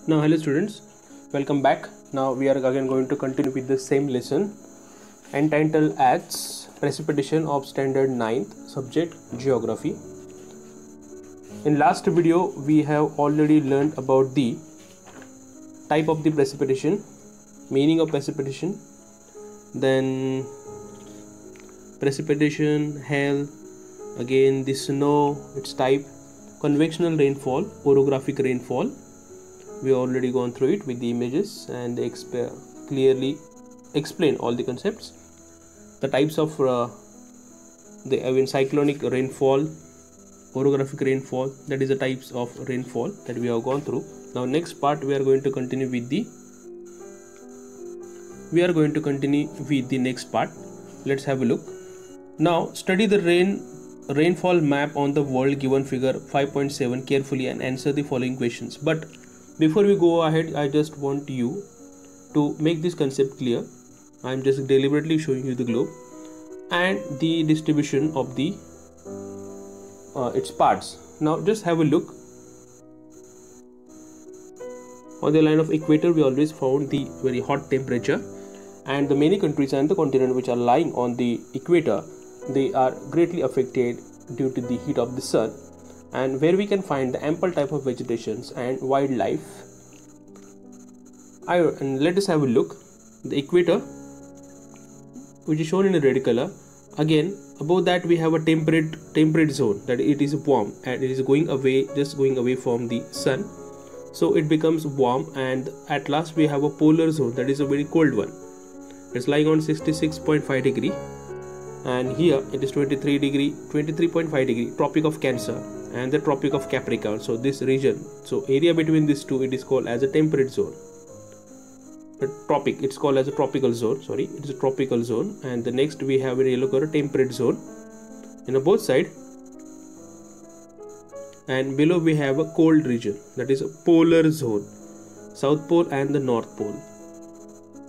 Now hello students, welcome back. Now we are again going to continue with the same lesson entitled as Precipitation of Standard 9th subject Geography. In last video we have already learned about the type of the precipitation, meaning of precipitation, then precipitation, hail, again the snow, its type, convectional rainfall, orographic rainfall. We already gone through it with the images and they clearly explain all the concepts. The types of cyclonic rainfall, orographic rainfall, that is the types of rainfall that we have gone through. Now next part we are going to continue with the next part. Let's have a look. Now study the rainfall map on the world given figure 5.7 carefully and answer the following questions. But before we go ahead, I just want you to make this concept clear. I am just deliberately showing you the globe and the distribution of the its parts. Now just have a look. On the line of equator we always found the very hot temperature, and the many countries and the continent which are lying on the equator, they are greatly affected due to the heat of the sun, and where we can find the ample type of vegetations and wildlife. And let us have a look. The equator, which is shown in a red color, again above that we have a temperate zone, that it is warm and it is going away from the sun, so it becomes warm. And at last we have a polar zone, that is a very cold one. It's lying on 66.5 degree, and here it is 23.5 degree, Tropic of Cancer and the Tropic of Capricorn. So this region, so area between these two, it is called as a temperate zone. The tropic, it's called as a tropical zone. Sorry, it is a tropical zone. And the next we have in yellow color temperate zone in both side, and below we have a cold region, that is a polar zone, South Pole and the North Pole.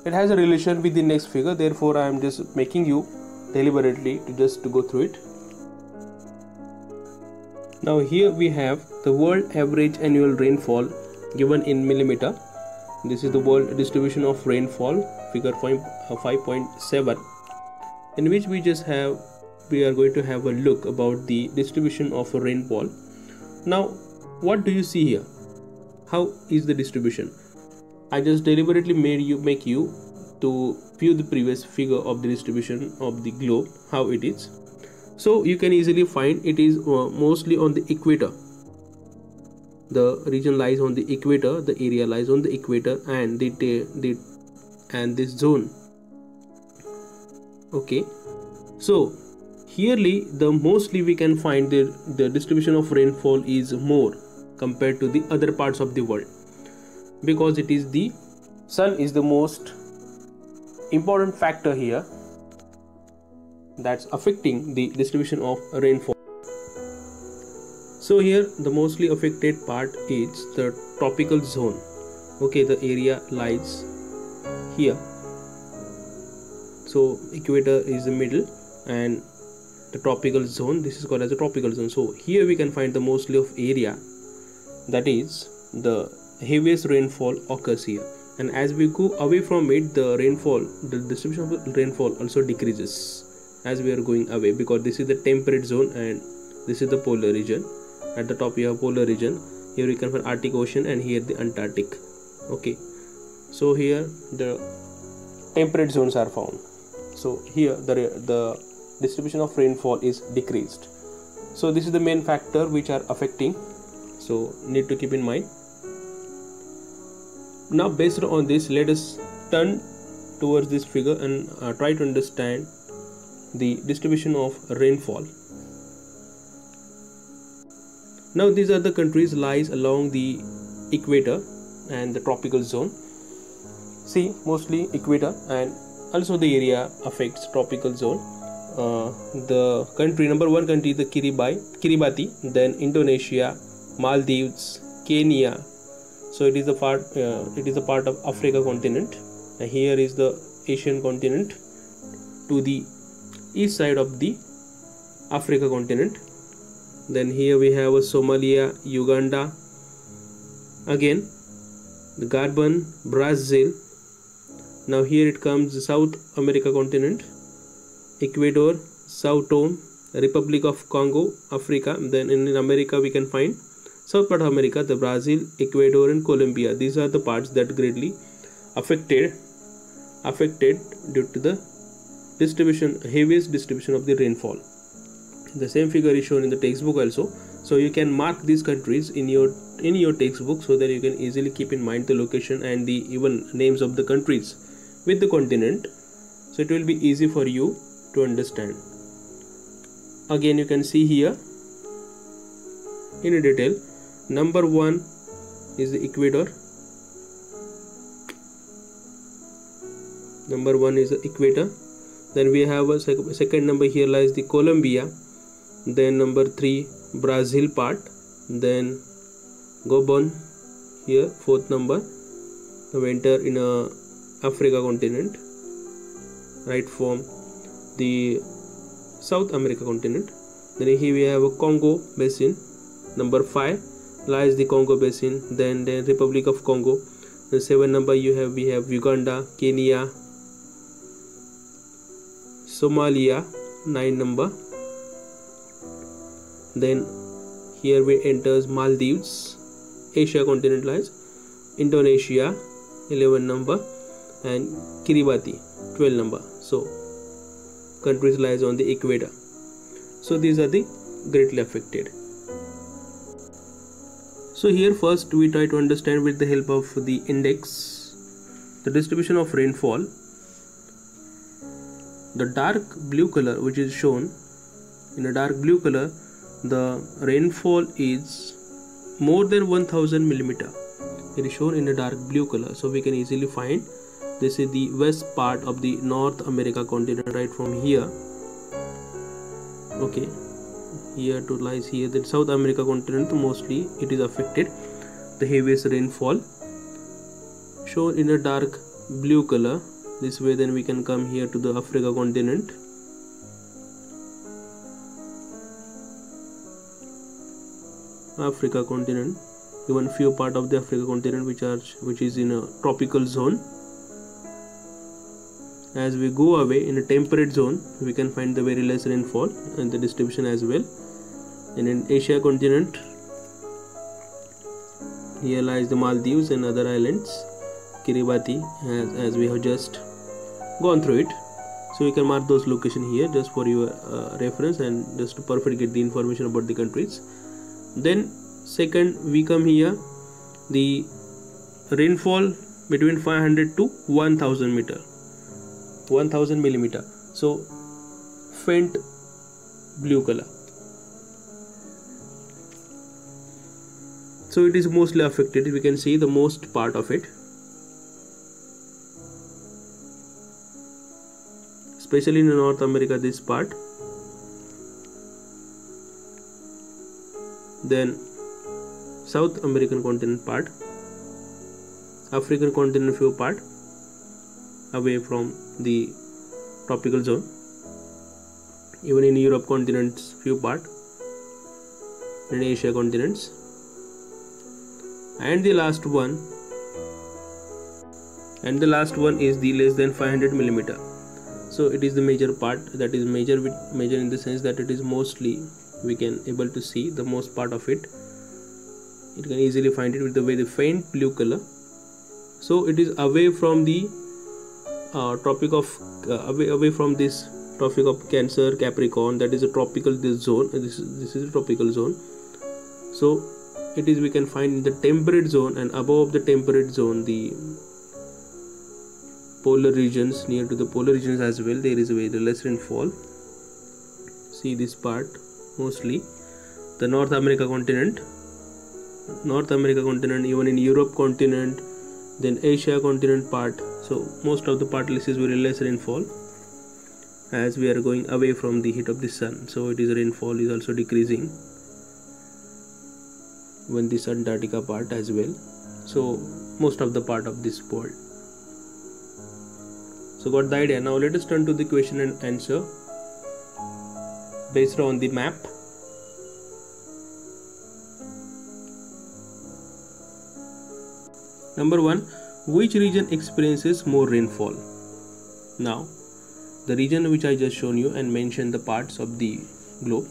It has a relation with the next figure, therefore I am just making you deliberately to go through it. Now here we have the world average annual rainfall given in millimeter. This is the world distribution of rainfall, figure 5.7, in which we are going to have a look about the distribution of rainfall. Now what do you see here? How is the distribution? I just deliberately make you to view the previous figure of the distribution of the globe, how it is. So you can easily find it is mostly on the equator. The region lies on the equator, the area lies on the equator, and this zone. Okay, so herely the mostly we can find the distribution of rainfall is more compared to the other parts of the world, because it is the sun is the most important factor here that's affecting the distribution of rainfall. So here the mostly affected part is the tropical zone. Okay, the area lies here, so equator is the middle and the tropical zone, this is called as a tropical zone. So here we can find the mostly of area, that is the heaviest rainfall occurs here. And as we go away from it, the distribution of rainfall also decreases as we are going away, because this is the temperate zone and this is the polar region. At the top you have polar region, here you can find Arctic Ocean, and here the Antarctic. Okay, so here the temperate zones are found. So here the distribution of rainfall is decreased. So this is the main factor which are affecting, so need to keep in mind. Now based on this, let us turn towards this figure and try to understand the distribution of rainfall. Now these are the countries lies along the equator and the tropical zone. See, mostly equator, and also the area affects tropical zone. The country, number one country is the Kiribati, then Indonesia, Maldives, Kenya. So it is a part of Africa continent, and here is the Asian continent to the east side of the Africa continent. Then here we have Somalia, Uganda. Again the Gabon, Brazil. Now here it comes the South America continent, Ecuador, Sao Tome, Republic of Congo, Africa. Then in America we can find South part of America, the Brazil, Ecuador and Colombia. These are the parts that greatly affected due to the heaviest distribution of the rainfall. The same figure is shown in the textbook also, so you can mark these countries in your textbook so that you can easily keep in mind the location and the even names of the countries with the continent, so it will be easy for you to understand. Again, you can see here in detail. Number 1 is the Ecuador. Number 1 is the Equator. Then we have a second number here lies the Colombia. Then number 3 Brazil part. Then Gabon here, fourth number. We enter in Africa continent, right from the South America continent. Then here we have a Congo basin. Number 5 lies the Congo basin. Then the Republic of Congo. The 7 number we have Uganda, Kenya, Somalia, 9 number. Then here we enters Maldives, Asia continent lies, Indonesia, 11 number, and Kiribati, 12 number. So countries lies on the equator. So these are the greatly affected. So here first we try to understand with the help of the index the distribution of rainfall. The dark blue color which is shown in a dark blue color, the rainfall is more than 1000 millimeter. It is shown in a dark blue color, so we can easily find this is the west part of the North America continent, right from here. Okay, here to lies here the South America continent, mostly it is affected. The heaviest rainfall shown in a dark blue color. This way then we can come here to the Africa continent. Africa continent, even few part of the Africa continent which is in a tropical zone. As we go away in a temperate zone, we can find the very less rainfall and the distribution as well. And in Asia continent, here lies the Maldives and other islands, Kiribati, as we have just gone through it. So you can mark those locations here just for your reference and just to perfectly get the information about the countries. Then second we come here, the rainfall between 500 to 1000 meter, 1000 millimeter. So faint blue color. So it is mostly affected. We can see the most part of it, especially in North America, this part. Then South American continent part, African continent few part away from the tropical zone, even in Europe continents few part, in Asia continents, and the last one is the less than 500 millimeter. So it is the major part, that is major in the sense that it is mostly we can able to see the most part of it. You can easily find it with the very faint blue color. So it is away from the away from this Tropic of Cancer, Capricorn, that is a tropical zone. This is a tropical zone. So it is we can find in the temperate zone, and above the temperate zone the polar regions, near to the polar regions as well, there is a very less rainfall. See this part, mostly the North America continent, even in Europe continent, then Asia continent part. So most of the part is very less rainfall as we are going away from the heat of the sun. So it is rainfall is also decreasing when this Antarctica part as well. So most of the part of this world. So got the idea. Now let us turn to the question and answer based on the map. Number 1, which region experiences more rainfall? Now, the region which I just shown you and mentioned the parts of the globe,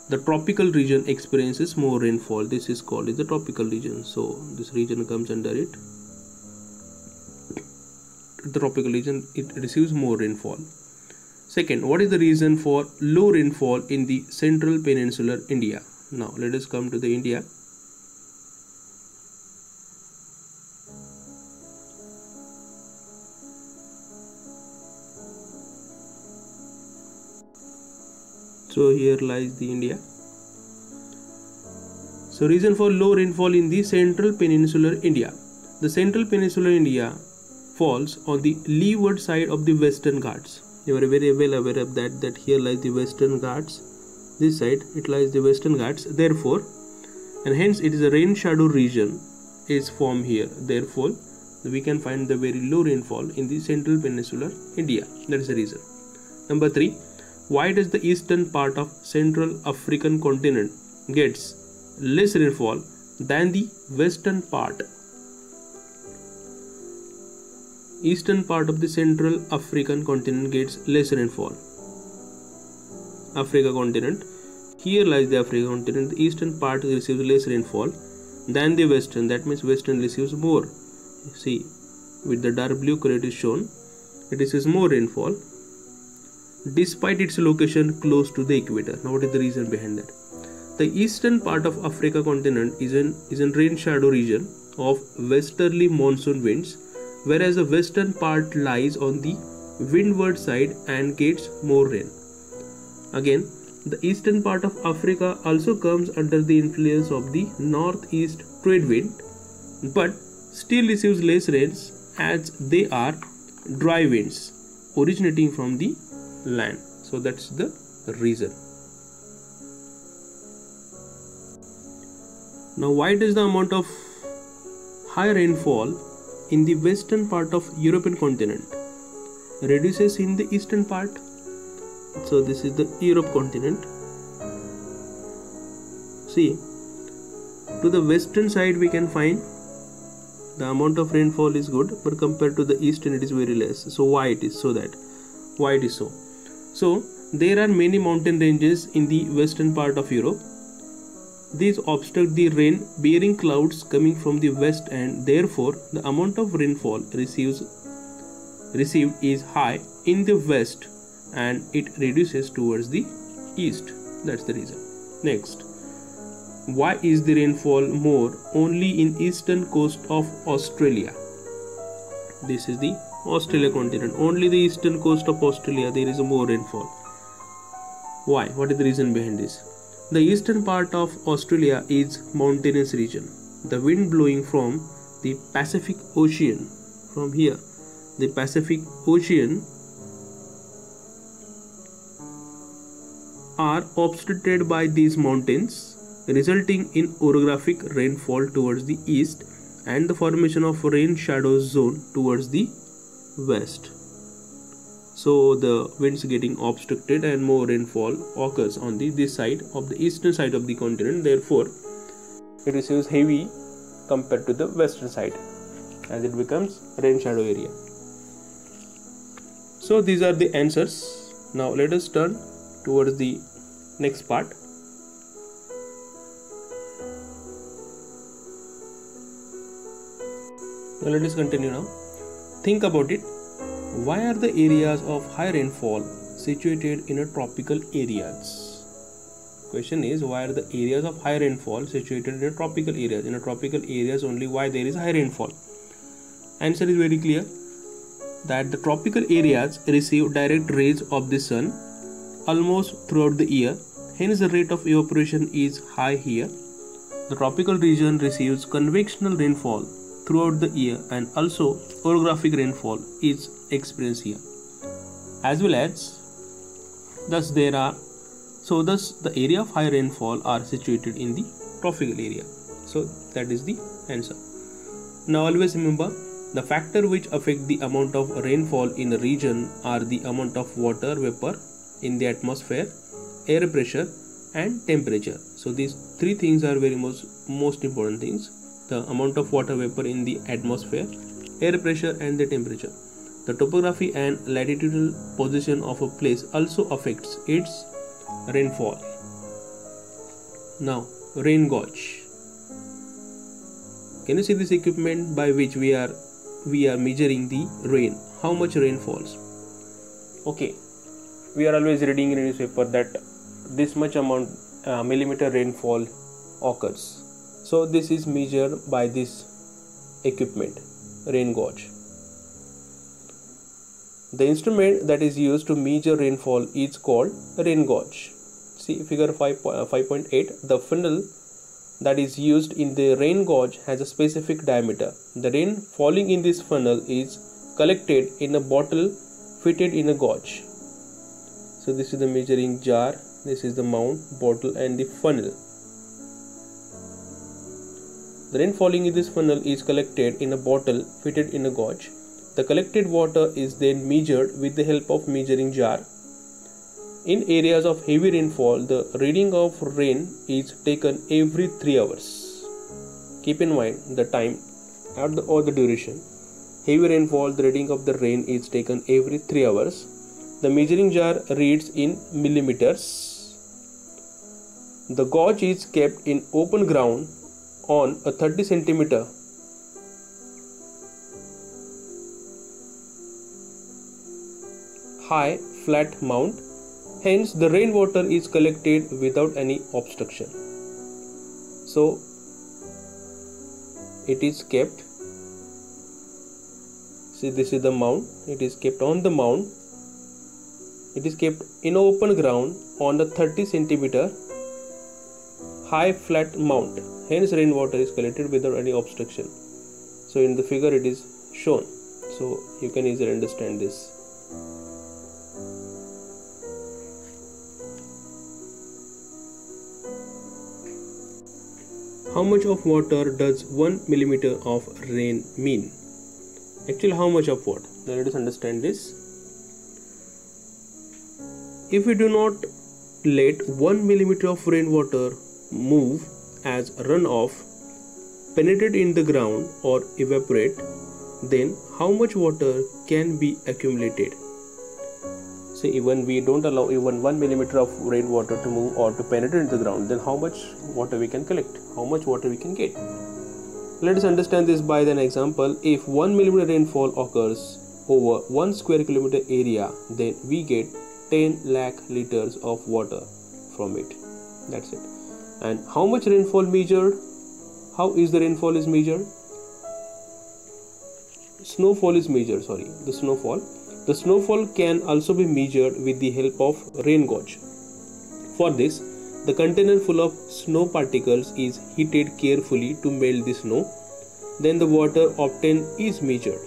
the tropical region experiences more rainfall. This is called the tropical region. So this region comes under it. The tropical region, it receives more rainfall. Second, what is the reason for low rainfall in the central peninsular India? Now let us come to the India. So here lies the India. So reason for low rainfall in the central peninsular India. The central peninsular India falls on the leeward side of the Western Ghats. You are very well aware of that here lies the Western Ghats. This side it lies the Western Ghats. Therefore, and hence it is a rain shadow region is formed here. Therefore, we can find the very low rainfall in the central peninsular India. That is the reason. Number 3. Why does the eastern part of Central African continent gets less rainfall than the western part? Eastern part of the Central African continent gets less rainfall. Africa continent. Here lies the Africa continent. The eastern part receives less rainfall than the western. That means western receives more. See, with the dark blue color it is shown. It receives more rainfall despite its location close to the equator. Now what is the reason behind that? The eastern part of Africa continent is in rain shadow region of westerly monsoon winds, whereas the western part lies on the windward side and gets more rain. Again, the eastern part of Africa also comes under the influence of the northeast trade wind, but still receives less rains as they are dry winds originating from the land. So that's the reason. Now why does the amount of high rainfall in the western part of European continent reduces in the eastern part? So this is the Europe continent. See, to the western side we can find the amount of rainfall is good, but compared to the eastern it is very less. So why it is so? Why it is so? So there are many mountain ranges in the western part of Europe. These obstruct the rain bearing clouds coming from the west, and therefore the amount of rainfall received is high in the west and it reduces towards the east. That's the reason. Next, why is the rainfall more only in eastern coast of Australia? This is the Australia continent. Only the eastern coast of Australia there is more rainfall. Why? What is the reason behind this? The eastern part of Australia is mountainous region. The wind blowing from the Pacific Ocean, from here, the Pacific Ocean, are obstructed by these mountains, resulting in orographic rainfall towards the east and the formation of rain shadow zone towards the west. So the winds getting obstructed and more rainfall occurs on this side of the eastern side of the continent. Therefore, it receives heavy compared to the western side as it becomes rain shadow area. So these are the answers. Now let us turn towards the next part. Now let us continue now. Think about it. Why are the areas of high rainfall situated in a tropical areas? Question is, why are the areas of high rainfall situated in a tropical areas? In a tropical areas only, why there is high rainfall? Answer is very clear, that the tropical areas receive direct rays of the sun almost throughout the year. Hence the rate of evaporation is high here. The tropical region receives convectional rainfall throughout the year, and also orographic rainfall is experienced here, as well as thus the area of high rainfall are situated in the tropical area. So that is the answer. Now always remember, the factor which affect the amount of rainfall in a region are the amount of water vapor in the atmosphere, air pressure and temperature. So these three things are very most important things. the amount of water vapor in the atmosphere, air pressure and the temperature. The topography and latitudinal position of a place also affects its rainfall. Now, rain gauge. Can you see this equipment by which we are measuring the rain? How much rain falls? Okay, we are always reading in a newspaper that this much amount millimeter rainfall occurs. So this is measured by this equipment, rain gauge. The instrument that is used to measure rainfall is called rain gauge. See figure 5.8. The funnel that is used in the rain gauge has a specific diameter. The rain falling in this funnel is collected in a bottle fitted in a gauge. So this is the measuring jar, this is the mount, bottle and the funnel. The rain falling in this funnel is collected in a bottle fitted in a gauge. The collected water is then measured with the help of measuring jar. In areas of heavy rainfall, the reading of rain is taken every 3 hours. Keep in mind the time or the duration. Heavy rainfall, the reading of the rain is taken every 3 hours. The measuring jar reads in millimeters. The gauge is kept in open ground on a 30 centimeter high flat mount. Hence, the rainwater is collected without any obstruction. So, it is kept. See, this is the mount. It is kept on the mount. It is kept in open ground on the 30 centimeter high flat mount. Hence, rainwater is collected without any obstruction. So, in the figure, it is shown. So, you can easily understand this. How much of water does 1 millimeter of rain mean? Actually, how much of what? Now let us understand this. If we do not let 1 millimeter of rainwater move as runoff, penetrate in the ground or evaporate, then how much water can be accumulated? So even we don't allow even 1 millimeter of rainwater to move or to penetrate into the ground, then how much water we can collect? How much water we can get? Let us understand this by an example. If 1 millimeter rainfall occurs over 1 square kilometer area, then we get 10 lakh liters of water from it. That's it. And how much rainfall measured? How is the rainfall is measured? Snowfall is measured, the snowfall. The snowfall can also be measured with the help of rain gauge. For this, the container full of snow particles is heated carefully to melt the snow. Then the water obtained is measured.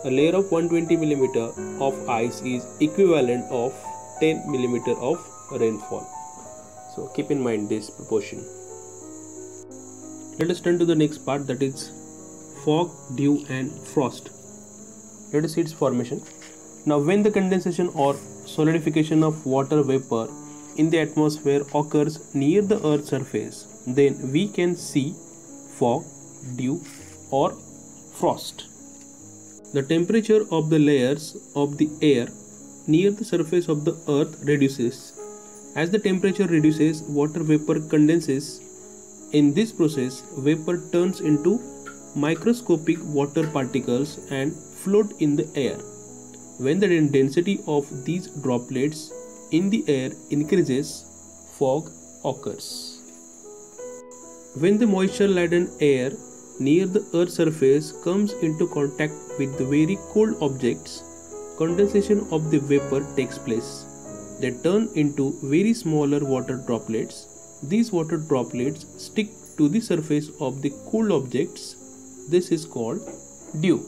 A layer of 120 mm of ice is equivalent of 10 mm of rainfall. So keep in mind this proportion. Let us turn to the next part, that is fog, dew and frost. Let us see its formation. Now when the condensation or solidification of water vapor in the atmosphere occurs near the Earth's surface, then we can see fog, dew or frost. The temperature of the layers of the air near the surface of the Earth reduces. As the temperature reduces, water vapor condenses. In this process, vapor turns into microscopic water particles and float in the air. When the density of these droplets in the air increases, fog occurs. When the moisture-laden air near the Earth's surface comes into contact with the very cold objects, condensation of the vapor takes place. They turn into very smaller water droplets. These water droplets stick to the surface of the cool objects. This is called dew.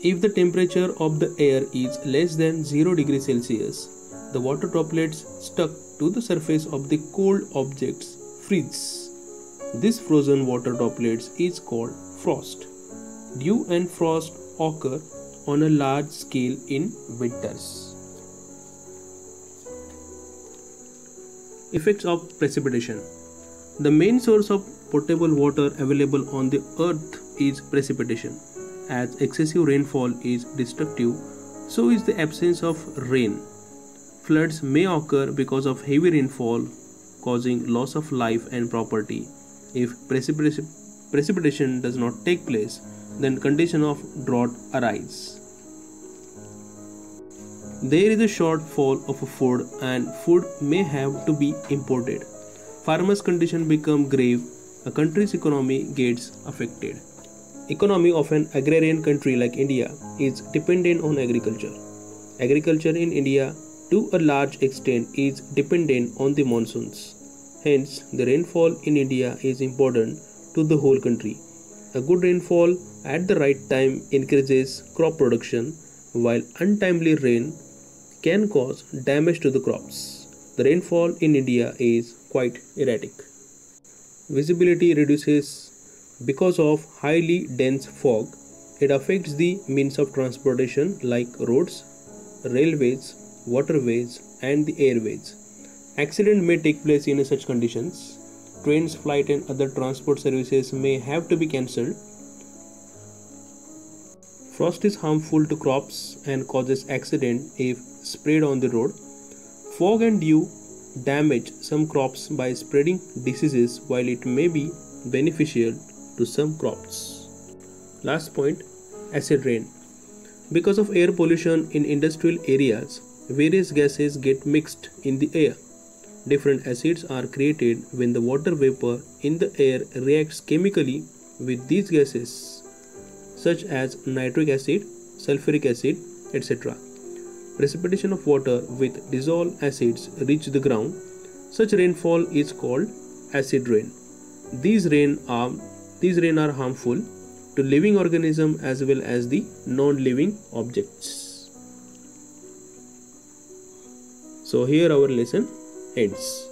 If the temperature of the air is less than 0 degrees Celsius, the water droplets stuck to the surface of the cold objects freeze. This frozen water droplets is called frost. Dew and frost occur on a large scale in winters. Effects of precipitation. The main source of potable water available on the earth is precipitation. As excessive rainfall is destructive, so is the absence of rain. Floods may occur because of heavy rainfall, causing loss of life and property. If precipitation does not take place, then condition of drought arise. There is a shortfall of food and food may have to be imported. Farmers' condition become grave, a country's economy gets affected. Economy of an agrarian country like India is dependent on agriculture. Agriculture in India to a large extent is dependent on the monsoons. Hence, the rainfall in India is important to the whole country. A good rainfall at the right time increases crop production, while untimely rain can cause damage to the crops. The rainfall in India is quite erratic. Visibility reduces because of highly dense fog. It affects the means of transportation like roads, railways, waterways, and the airways. Accident may take place in such conditions. Trains, flight, and other transport services may have to be cancelled. Frost is harmful to crops and causes accident if sprayed on the road. Fog and dew damage some crops by spreading diseases, while it may be beneficial to some crops. Last point, acid rain. Because of air pollution in industrial areas, various gases get mixed in the air. Different acids are created when the water vapor in the air reacts chemically with these gases, such as nitric acid, sulfuric acid, etc. Precipitation of water with dissolved acids reach the ground. Such rainfall is called acid rain. These rain are harmful to living organisms as well as the non-living objects. So here our lesson ends.